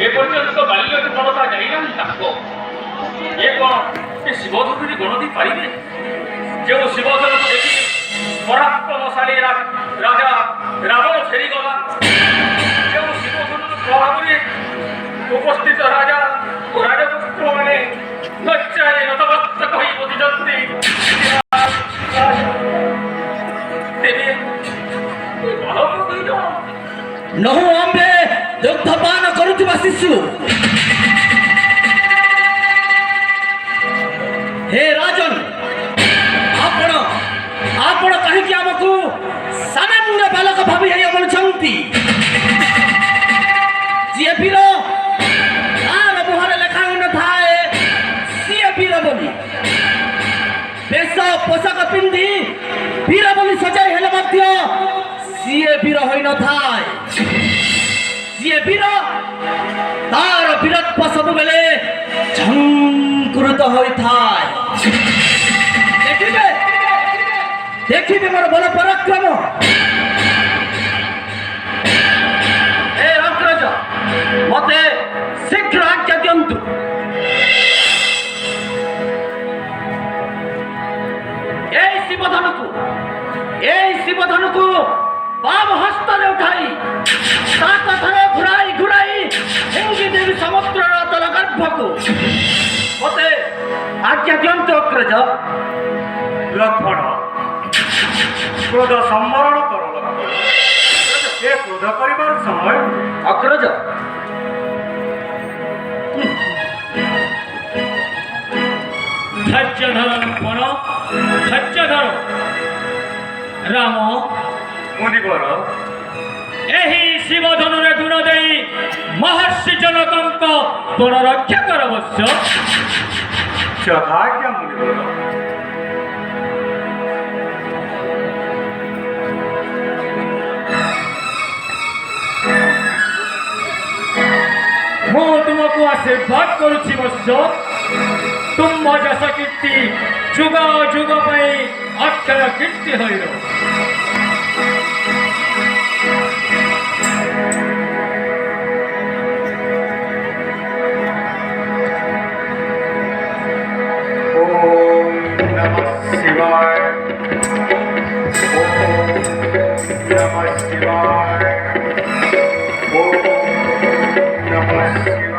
এপর্যন্ত বাল্য জীবনতা যাই না তাক এ কোন এ শিবধনুরে গণতি পারিবে যে শিবধনু দেখি পরাক্রমশালী রাজা রাবণ ফেরিগলা যে শিবধনুর প্রভাবে উপস্থিত রাজা ও রাজপুত্র মানে লজ্জায় নতমস্তক হয়ে বসিଛନ୍ତି দেবী নহু আম্বে দুগ্ধপাନ କରୁଥିବା ଶିଶୁ हे राजन आपण आपण काहीकि आमको सामान्य बालक भावी हे बोलछंती जे वीर तार मुहर लेखा न थाए सिए वीर बोली बेश पोशाक पिंधि वीर बोली सजाई हेले मध्य सिए वीर होई न थाए जे वीर तार वीरत्व सब बेले झंकृत होई थाए देखिबे मोर बल पराक्रम ए अग्रज मते शीघ्र आज्ञा दियंतु ए शिवधनु को बाम हस्त रे उठाई सात थरे घुराई घुराई हिंगी देवी समुद्र तल गर्भ को मते आज्ञा दियंतु अग्रज लक्ष्मण क्रोध सम्मरण कर ए क्रोध करिबार समय अग्रज धैर्य धर लक्ष्मण धैर्य धर राम मुनिवर एही शिवधनु रे गुण देई महर्षि जनकंक बड़ रक्षा कर अवश्य यथाज्ञा मुनिवर मु तुमको आशीर्वाद करुछि वत्स तुम जस कीर्ति जुग जुग पई अक्षर कीर्ति होइर ओम नमः शिवाय ओम नमः शिवाय ओम नमः शिवाय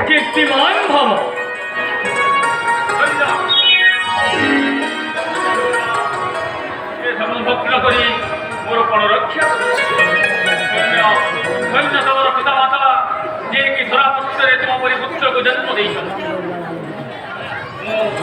कीर्तिमान भव भक्ति करी मोर पण रक्षा धन्य तमर पिता माता जे कि धरा पुत्र तुम परी पुत्र को जन्म देइछन